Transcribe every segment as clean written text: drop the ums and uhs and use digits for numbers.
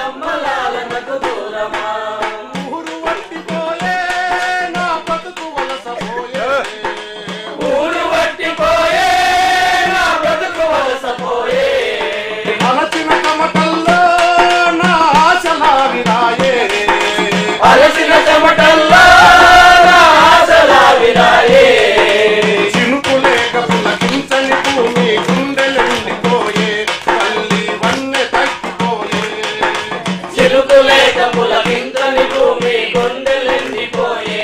అమ్మలాలనకు దూరమా ఊరు వట్టిపోయే నా బతుకు వలసపోయే ఊరు వట్టిపోయే నా బ్రతుకు వలసపోయే అలసిన కమటల్లో నా ఆశలావిరాయే అలసిన చెమటల్లో నా ఆశలావిరాయే చినుకు లేక పులకించని భూమి గుండెలెండిపోయే తల్లి వన్నె తగ్గిపోయే చిరుకు లేక పులకించని భూమి గుండెలెండిపోయే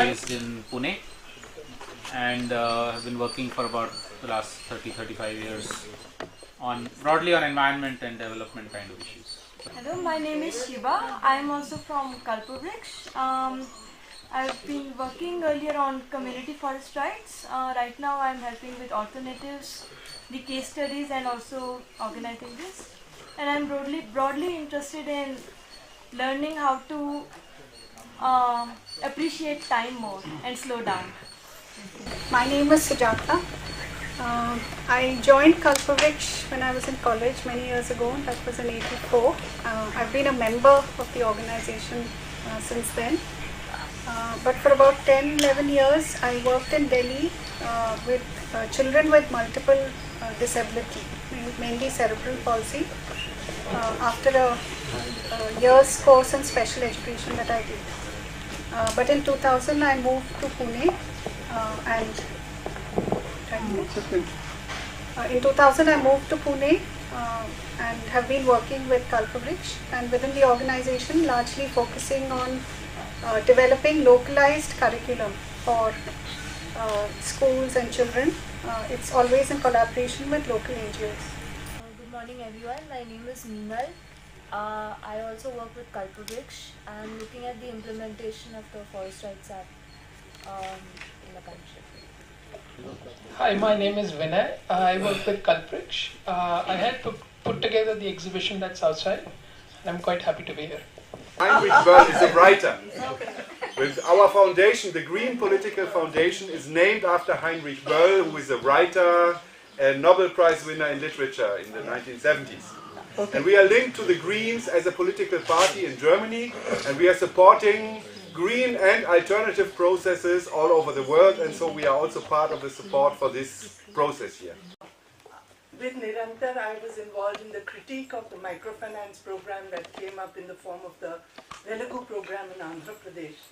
Based in Pune and have been working for about the last 30-35 years broadly on environment and development kind of issues. Hello, my name is Shiva. I am also from Kalpavriksha. I've been working earlier on community forest rights. Right now I am helping with alternatives, the case studies and also organizing this. And I am broadly interested in learning how to appreciate time more and slow down. My name is Sujata. I joined Kalpavriksha when I was in college many years ago. That was in '84. I've been a member of the organization since then. But for about 10-11 years, I worked in Delhi with children with multiple disability, mainly cerebral palsy. After a year's course in special education that I did. But in 2000, I moved to Pune in 2000 I moved to Pune and have been working with Kalpavriksha and within the organization largely focusing on developing localized curriculum for schools and children. It's always in collaboration with local NGOs. Good morning everyone, my name is Meenal. I also work with Kalpavriksha. I am looking at the implementation of the Forest Rights Act in the country. Hi, my name is Vinay. I work with Kalpavriksha. I had to put together the exhibition that's outside and I'm quite happy to be here. Heinrich Böll is a writer. With our foundation, the Green Political Foundation, is named after Heinrich Böll, who is a writer and Nobel Prize winner in literature in the 1970s. And we are linked to the Greens as a political party in Germany, and we are supporting green and alternative processes all over the world, and so we are also part of the support for this process here. With Nirantar, I was involved in the critique of the microfinance program that came up in the form of the Velugu program in Andhra Pradesh.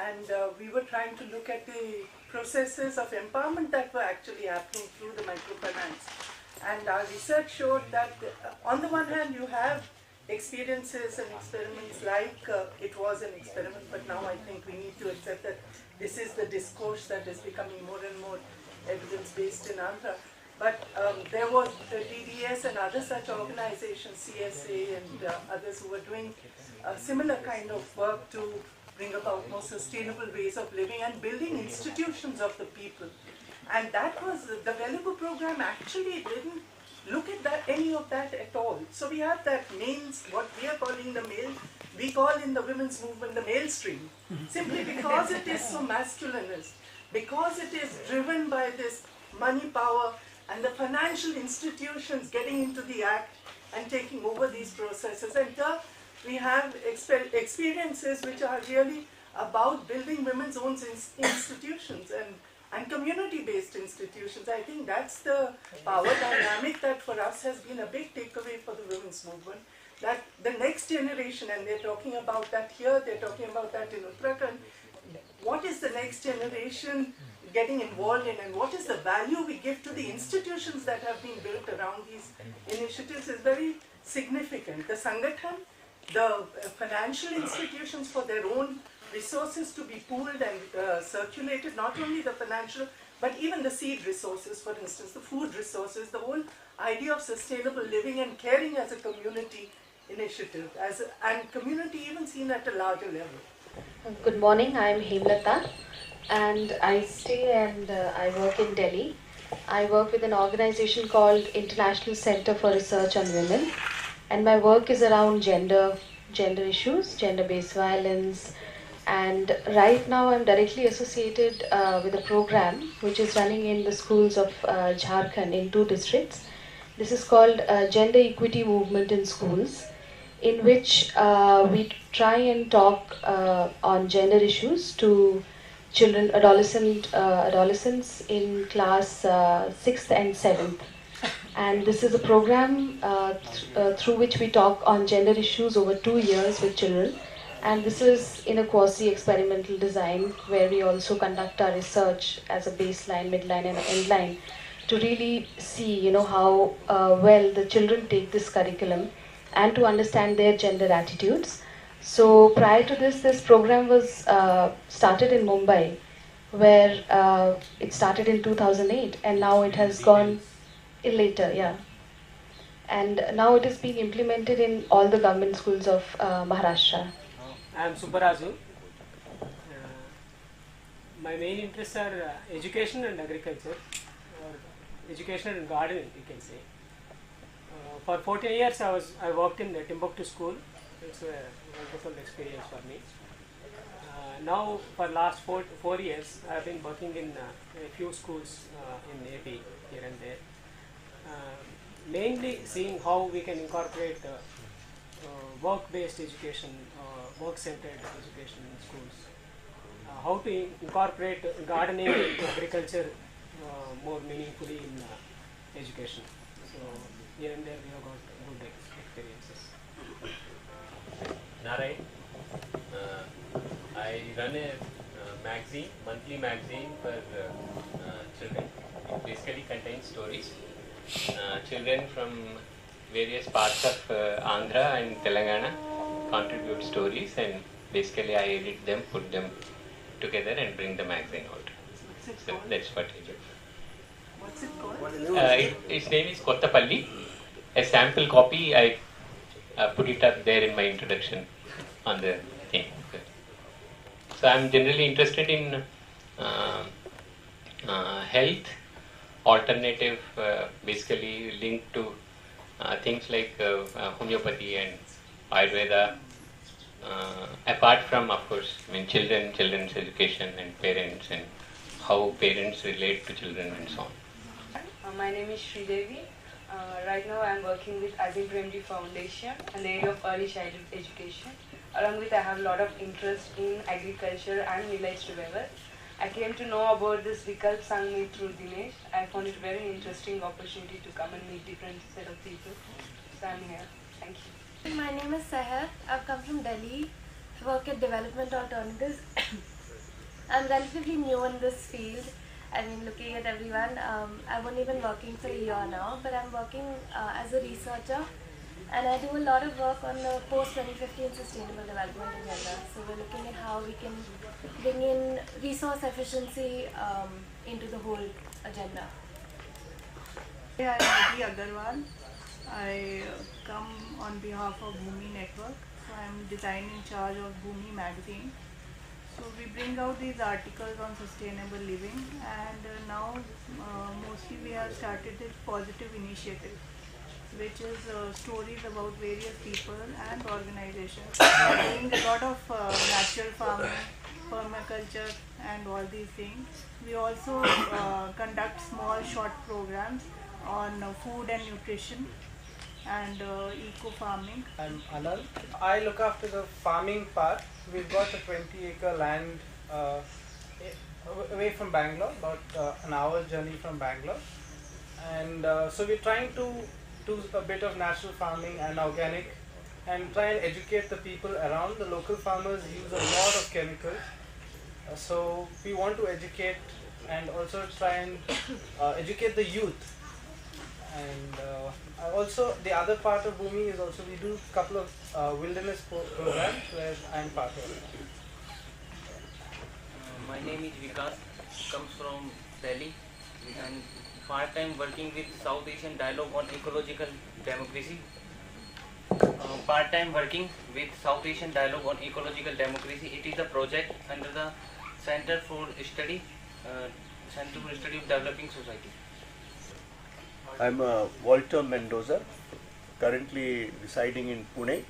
And we were trying to look at the processes of empowerment that were actually happening through the microfinance. And our research showed that on the one hand you have experiences and experiments like it was an experiment, but now I think we need to accept that this is the discourse that is becoming more and more evidence-based in Andhra. But there was the DDS and other such organizations, CSA and others who were doing a similar kind of work to bring about more sustainable ways of living and building institutions of the people. And that was, the Velugu program actually didn't look at that, any of that at all. So we have that mains, what we are calling the male, we call in the women's movement the mainstream, simply because it is so masculinist, because it is driven by this money power and the financial institutions getting into the act and taking over these processes. And we have experiences which are really about building women's own institutions and community-based institutions. I think that's the power dynamic that for us has been a big takeaway for the women's movement. That the next generation, and they're talking about that here, they're talking about that in Uttarakhand, what is the next generation getting involved in and what is the value we give to the institutions that have been built around these initiatives is very significant. The Sangathan, the financial institutions for their own resources to be pooled and circulated, not only the financial but even the seed resources, for instance, the food resources, the whole idea of sustainable living and caring as a community initiative, and community even seen at a larger level. Good morning, I am Hemlata and I stay and I work in Delhi. I work with an organization called International Center for Research on Women, and my work is around gender issues, gender-based violence, and right now I'm directly associated with a program which is running in the schools of Jharkhand in 2 districts. This is called Gender Equity Movement in Schools. in which we try and talk on gender issues to children, adolescents in class 6th and 7th. And this is a program through which we talk on gender issues over 2 years with children. And this is in a quasi-experimental design where we also conduct our research as a baseline, midline and endline to really see, you know, how well the children take this curriculum and to understand their gender attitudes. So prior to this, this program was started in Mumbai, where it started in 2008 and now it has gone later, yeah. And now it is being implemented in all the government schools of Maharashtra. I am Subbaraju. My main interests are education and agriculture, or education and gardening, you can say. For 14 years I worked in the Timbuktu school. It's a wonderful experience for me. Now for last four years I have been working in a few schools in AP here and there. Mainly seeing how we can incorporate work-based education, work-centered education in schools. How to incorporate gardening and agriculture more meaningfully in education. So here and there we have got good experiences. Narayan, I run a magazine, monthly magazine for children. It basically contains stories. Children from various parts of Andhra and Telangana contribute stories, and basically I edit them, put them together and bring the magazine out. So that's what I do. What's it called? Its name is Kottapalli. A sample copy, I put it up there in my introduction on the thing. So I'm generally interested in health, alternative, basically linked to things like homeopathy and Ayurveda. Apart from, of course, I mean, children's education and parents and how parents relate to children and so on. My name is Sridevi. Right now I am working with Azim Premji Foundation in the area of early childhood education. Along with I have a lot of interest in agriculture and millets revival. I came to know about this Vikalp Sangmi through Dinesh. I found it very interesting opportunity to come and meet different set of people. So I'm here. Thank you. My name is Seher. I've come from Delhi to work at Development Alternatives. I'm relatively new in this field. I mean, looking at everyone, I've only been working for a year now, but I'm working as a researcher, and I do a lot of work on the post-2015 Sustainable Development Agenda. So we're looking at how we can bring in resource efficiency into the whole agenda. I'm Nidhi Agarwal. I come on behalf of Bhumi Network. So I'm design in charge of Bhumi magazine. So we bring out these articles on sustainable living, and now mostly we have started this positive initiative, which is stories about various people and organizations doing a lot of natural farming, permaculture and all these things. We also conduct small short programs on food and nutrition and eco-farming. I'm Anand. I look after the farming part. We've got a 20-acre land away from Bangalore, about an hour's journey from Bangalore. And so we're trying to do a bit of natural farming and organic and try and educate the people around. The local farmers use a lot of chemicals. So we want to educate and also try and educate the youth. And also the other part of Bhumi is also we do a couple of wilderness programs where I'm part of it. My name is Vikas, comes from Delhi, and part-time working with South Asian Dialogue on Ecological Democracy. Part-time working with South Asian Dialogue on Ecological Democracy. It is a project under the Center for Study of Developing Society. I'm Walter Mendoza, currently residing in Pune.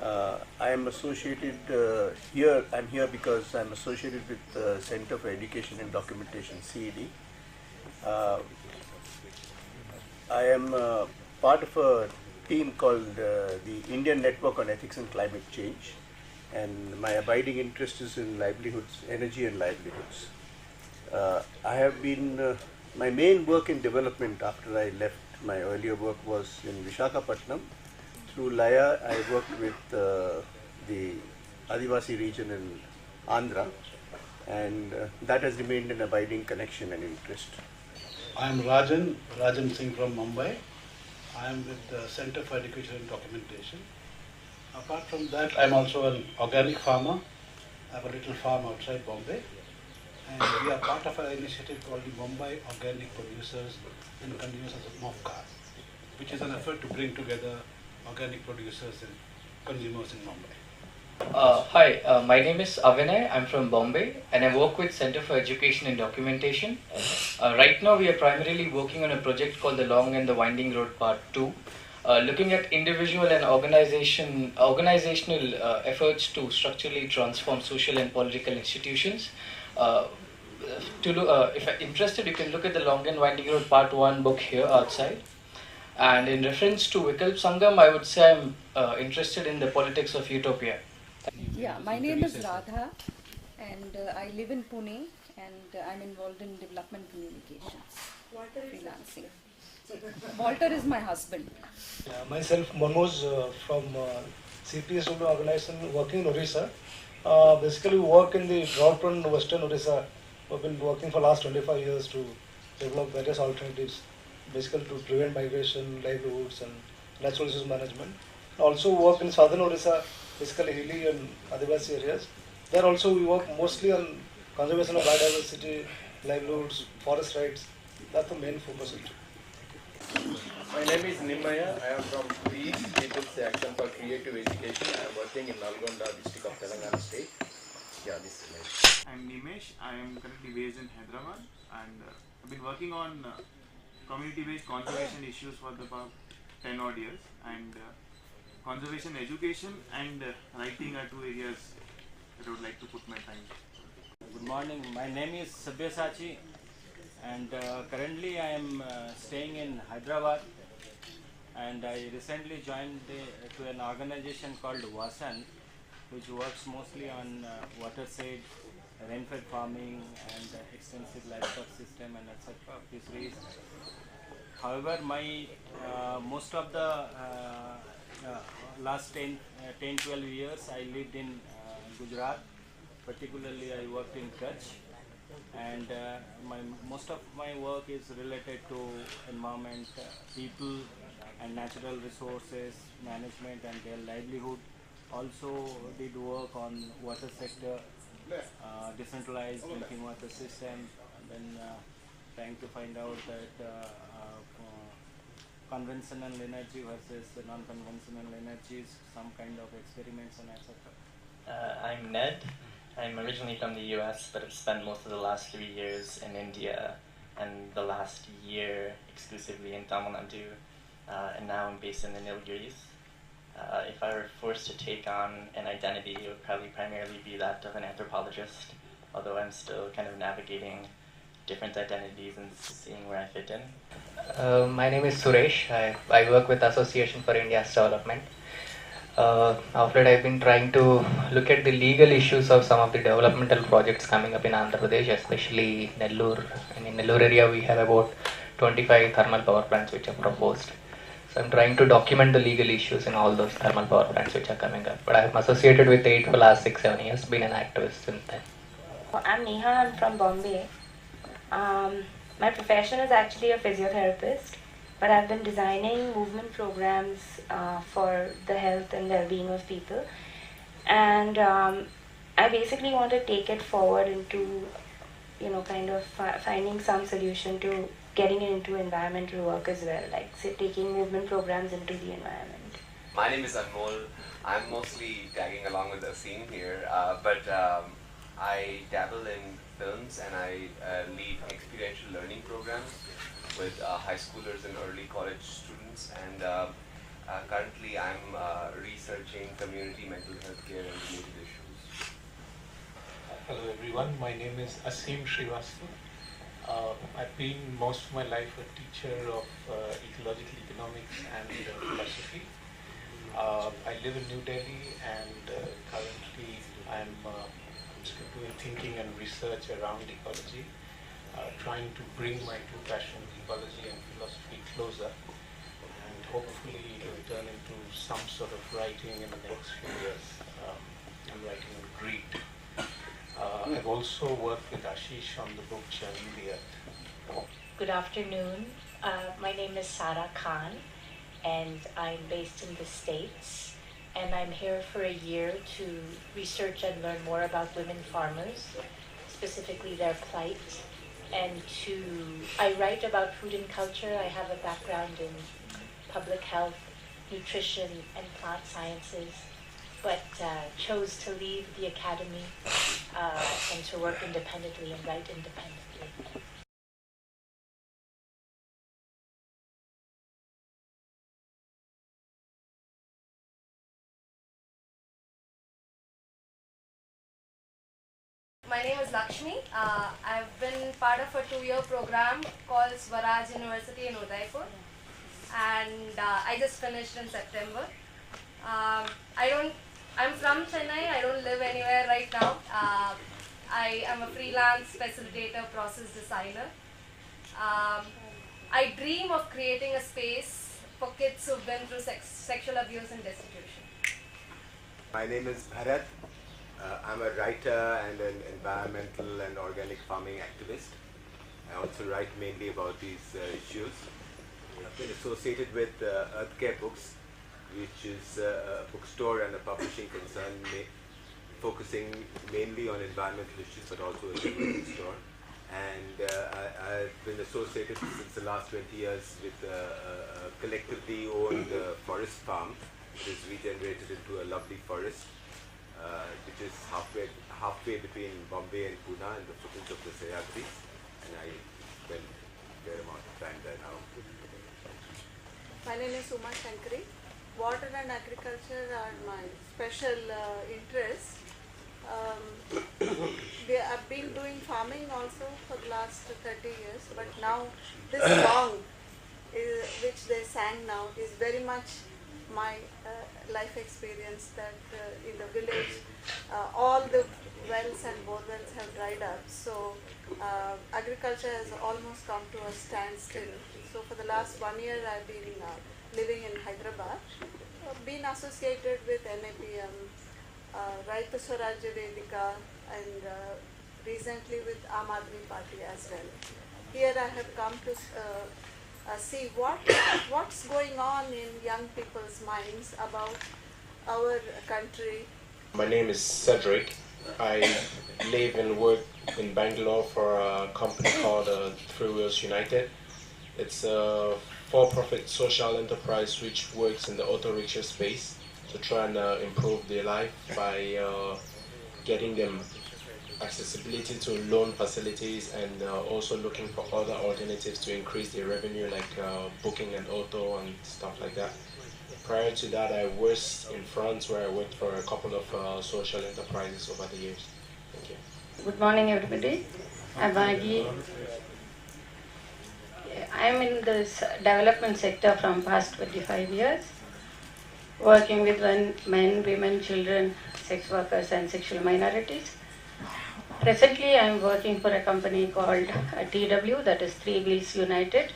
I am associated here. I'm here because I'm associated with the Center for Education and Documentation, CED. I am part of a team called the Indian Network on Ethics and Climate Change, and my abiding interest is in livelihoods, energy and livelihoods. I have been, my main work in development after I left my earlier work was in Visakhapatnam. Through Laya, I worked with the Adivasi region in Andhra, and that has remained an abiding connection and interest. I am Rajan Singh from Mumbai. I am with the Center for Education and Documentation. Apart from that, I am also an organic farmer. I have a little farm outside Bombay. And we are part of an initiative called the Mumbai Organic Producers and Consumers of MOFCA, which is an effort to bring together organic producers and consumers in Mumbai. Hi, my name is Avinay. I'm from Bombay and I work with Center for Education and Documentation. Right now we are primarily working on a project called The Long and the Winding Road Part 2, looking at individual and organizational efforts to structurally transform social and political institutions. If you're interested, you can look at The Long and Winding Road Part 1 book here outside. And in reference to Vikalp Sangam, I would say I'm interested in the politics of utopia. Yeah, my name is Radha and I live in Pune and I'm involved in development communications, freelancing. Walter is my husband. Myself, Manoj from CPSW organization working in Orissa. Basically we work in the drought-prone western Orissa. We've been working for the last 25 years to develop various alternatives, basically to prevent migration, livelihoods and natural resource management. Also work in southern Orissa, basically hilly and Adivasi areas. There also we work mostly on conservation of biodiversity, livelihoods, forest rights. That's the main focus. My name is Nimaya. I am from PEACE, People's Action for Creative Education. I am working in Nalgonda district of Telangana state. Yeah, this is right. I am Nimesh. I am currently based in Hyderabad and I've been working on community-based conservation issues for the past 10 odd years, and conservation education and writing are two areas that I would like to put my time. Good morning, my name is Sabyasachi and currently I am staying in Hyderabad, and I recently joined to an organization called Vasan, which works mostly on watershed, rainfed farming and extensive livestock system and etc. fisheries. However, my most of the last 10-12 years I lived in Gujarat. Particularly I worked in Kutch, and most of my work is related to environment, people and natural resources management and their livelihood. Also did work on water sector, decentralized drinking water system, and then trying to find out that conventional energy versus the non-conventional energies, some kind of experiments and etc. I'm Ned. I'm originally from the US, but I've spent most of the last 3 years in India and the last year exclusively in Tamil Nadu, and now I'm based in the Nilgiris. If I were forced to take on an identity, it would probably primarily be that of an anthropologist, although I'm still kind of navigating different identities and seeing where I fit in. My name is Suresh. I work with Association for India's Development. After that, I've been trying to look at the legal issues of some of the developmental projects coming up in Andhra Pradesh, especially Nellore. And in Nellore area, we have about 25 thermal power plants which are proposed. So I'm trying to document the legal issues in all those thermal power plants which are coming up. But I'm associated with AID for the last 6-7 years, been an activist since then. I'm Neha, I'm from Bombay. My profession is actually a physiotherapist, but I've been designing movement programs for the health and well-being of people. And I basically want to take it forward into, kind of finding some solution to getting it into environmental work as well, like say, taking movement programs into the environment. My name is Anmol. I'm mostly tagging along with the scene here, but I dabble in films and I lead experiential learning programs with high schoolers and early college students, and currently I'm researching community mental health care and related issues. Hello everyone, my name is Asim Srivastava. I've been most of my life a teacher of ecological economics and philosophy. live in New Delhi, and currently I'm doing thinking and research around ecology, trying to bring my two passions, ecology and philosophy, closer, and hopefully it will turn into some sort of writing in the next few years. I'm writing on greed. I've also worked with Ashish on the book Churning the Earth. Good afternoon. My name is Sarah Khan, and I'm based in the States. And I'm here for a year to research and learn more about women farmers, specifically their plight. And I write about food and culture. I have a background in public health, nutrition, and plant sciences, but chose to leave the academy and to work independently and write independently. My name is Lakshmi. I've been part of a 2-year program called Swaraj University in Udaipur, and I just finished in September. I'm from Chennai. I don't live anywhere right now. I am a freelance facilitator, process designer. I dream of creating a space for kids who've been through sexual abuse and destitution. My name is Bharat. I'm a writer and an environmental and organic farming activist. I also write mainly about these issues. I've been associated with Earthcare Books, which is a bookstore and a publishing concern focusing mainly on environmental issues, but also a general bookstore. And I've been associated since the last 20 years with a collectively owned forest farm, which is regenerated into a lovely forest, which is halfway between Bombay and Pune in the foothills of the Sahyadris, and I spend a fair amount of time there now. My name is Uma Shankari. Water and agriculture are my special interest. I've been doing farming also for the last 30 years, but now this song which they sang now is very much my life experience, that in the village all the wells and borewells have dried up, so agriculture has almost come to a standstill. So for the last 1 year I've been living in Hyderabad, been associated with NAPM, Raitu Swarajya Vedika, and recently with Aam Aadmi Party as well. Here I have come to see what's going on in young people's minds about our country. My name is Cedric. I live and work in Bangalore for a company called Three Wheels United. It's a for-profit social enterprise which works in the auto rickshaw space to try and improve their life by getting them accessibility to loan facilities, and also looking for other alternatives to increase their revenue, like booking an auto and stuff like that. Prior to that, I was in France, where I worked for a couple of social enterprises over the years. Thank you. Good morning, everybody. I'm Maggie. I'm in this development sector from past 25 years, working with men, women, children, sex workers, and sexual minorities. Presently, I'm working for a company called TW, that is Three Wheels United.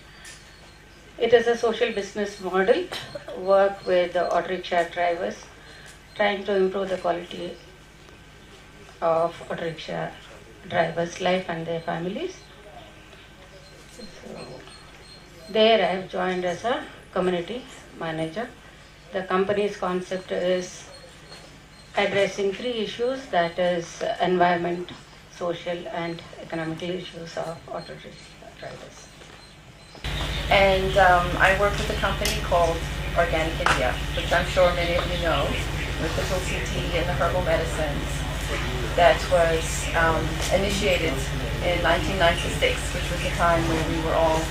It is a social business model, work with the auto rickshaw drivers, trying to improve the quality of auto rickshaw drivers' life and their families. So, there I have joined as a community manager. The company's concept is addressing 3 issues, that is environment, social and economical issues of auto drivers. And I work with a company called Organic India, which I'm sure many of you know, with the Tulsi tea and the herbal medicines, that was initiated in 1996, which was the time when we were all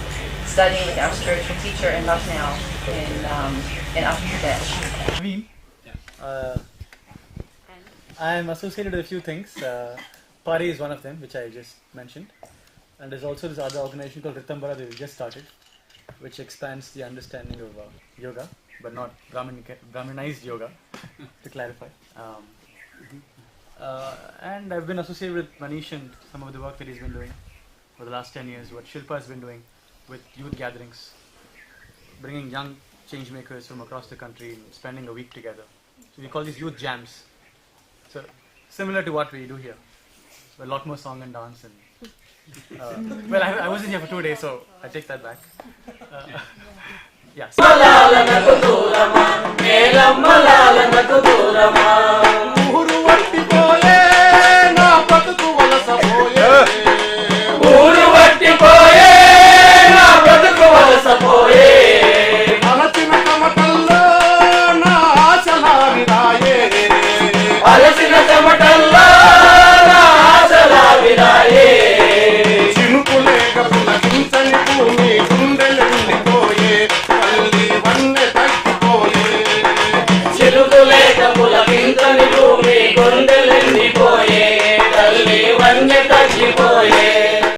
studying with our spiritual teacher in Lucknow in Uttar Pradesh. I am associated with a few things. Pari is one of them, which I just mentioned. And there's also this other organization called Ritambara that we just started, which expands the understanding of yoga, but not Brahminized yoga, to clarify. And I've been associated with Manish and some of the work that he's been doing for the last 10 years, what Shilpa has been doing with youth gatherings, bringing young change makers from across the country and spending a week together. So we call these youth jams. So similar to what we do here, a lot more song and dance. And well, I wasn't here for 2 days, so I take that back. Yeah. భూమి గుండెలెండిపోయే తల్లి వన్నె తగ్గిపోయే